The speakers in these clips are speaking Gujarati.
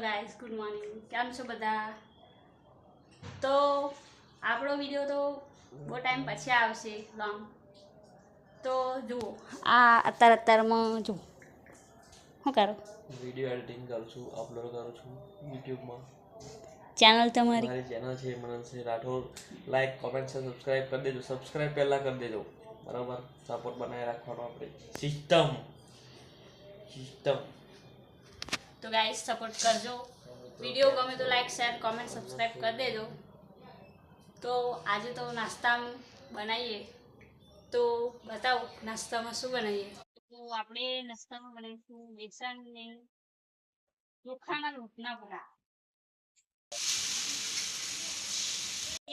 Guys, good morning. કેમ છો બધા? તો આપણો વિડીયો તો બહુ ટાઈમ પછી આવશે લોંગ. તો જુઓ આ અત્યારમાં જુઓ શું કરો? વિડીયો એડિટિંગ કરું છું, અપલોડ કરું છું યુટ્યુબમાં. ચેનલ તમારી? મારી ચેનલ છે મનનસિંહ રાઠોડ. લાઈક, કોમેન્ટ, સબસ્ક્રાઇબ કરી દેજો. સબસ્ક્રાઇબ પહેલા કરી દેજો, બરાબર? સપોર્ટ બનાવી રાખવાનો આપણે. સિસ્ટમ. તો ગાઈસ સપોર્ટ કરજો. વિડીયો ગમે તો લાઈક, શેર, કોમેન્ટ, સબસ્ક્રાઇબ કરી દેજો. તો આજે તો નાસ્તામાં બનાવીએ, તો બતાવો નાસ્તામાં શું બનાવીએ. તો આપણે નાસ્તામાં બનાવીશું બેસન ને ચોખાના લોટના વડા.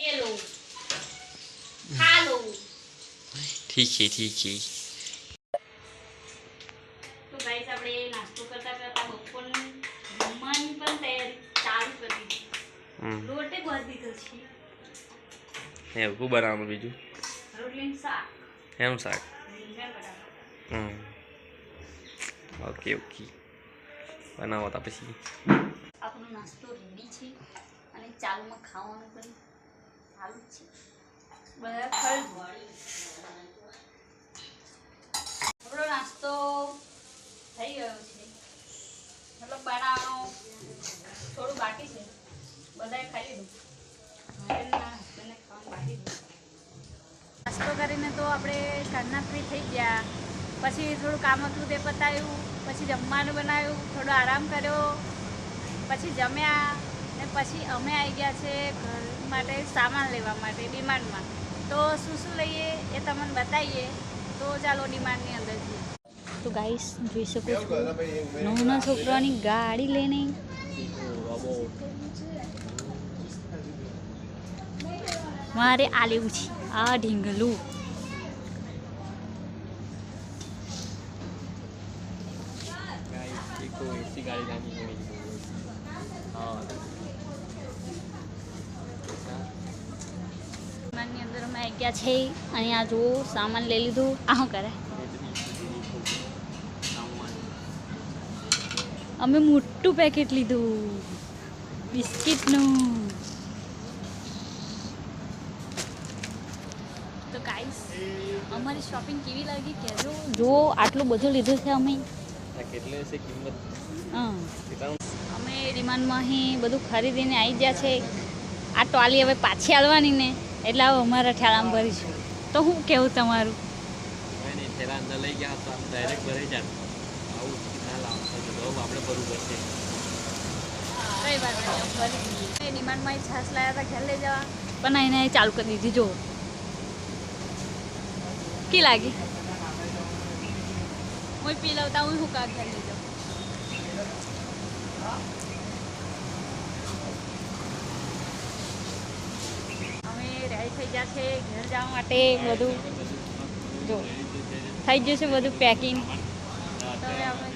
ये लो, खा लो. ઠીક છે. તો ગાઈસ આપણે નાસ્તો કરતા કરતા બપોરની જમવાની પણ તૈયારી ચાલુ કરી દીધી. લોટે બાંધી દીધો છે. શું બનાવવાનું બીજું? રોટલી શાક. એમ શાક. રીંગણ બટાકા. ઓકે બનાવો તા પછી. આપણો નાસ્તો રેડી છે અને ચાલુમાં ખાવાનું પણ ચાલુ જ છે. બધા ખરી આપણો નાસ્તો થઈ ગયો છે, મતલબ બનાવવાનો થોડું બાકી છે. બધાએ ખાઈ લીધું, ખાવાનું બાકી છે. નાસ્તો કરીને તો આપણે ઘરના ફ્રી થઈ ગયા. પછી થોડું કામ હતું તે પતાવ્યું, પછી જમવાનું બનાવ્યું, થોડો આરામ કર્યો, પછી જમ્યા ને પછી અમે આવી ગયા છે ઘર માટે સામાન લેવા માટે ડિમાન્ડમાં. તો શું લઈએ એ તમને બતાવીએ. તો ચાલો ડિમાન્ડની અંદર જઈએ. તો ગાઈસ જોઈ શકો છો, નાના છોકરાની ગાડી લઈને મારે આ લેવું છે, આ ઢીંગલું. ની અંદર અમે આવી ગયા છે. અહીંયા જુઓ સામાન લઈ લીધું. આ શું કરે? અમે મોટું પેકેટ લીધું બિસ્કિટનું. તો ગાઈસ અમારી શોપિંગ કેવી લાગી કહેજો. જો આટલું બધું લીધું છે અમે. કેટલી છે કિંમત? અમે ડિમાન્ડમાં અહીં બધું ખરીદીને આવી ગયા છે. આ ટોલી હવે પાછી આવવાની ને એટલે હવે અમારા ઠેલામાં ભરીશું. તો શું કેવું તમારું? ઠેલા અંદર લઈ ગયા તો ડાયરેક્ટ ભરાઈ જાય. આવું ના લાવવાનું, આપણે ભરવું પડશે. કઈ વાત નહીં, ભરી દઈએ. ડિમાન્ડમાં છાશ લાવ્યા હતા ઘર લઈ જવા, પણ એને ચાલુ કરી દીધી. જો કી લાગી હું પી લઉં હું શું કા ઘર લઈ જાઉં. રેડી થઈ ગયા છે ઘર જવા માટે. બધું જો થઈ ગયું છે બધું પેકિંગ. તો હવે આપણે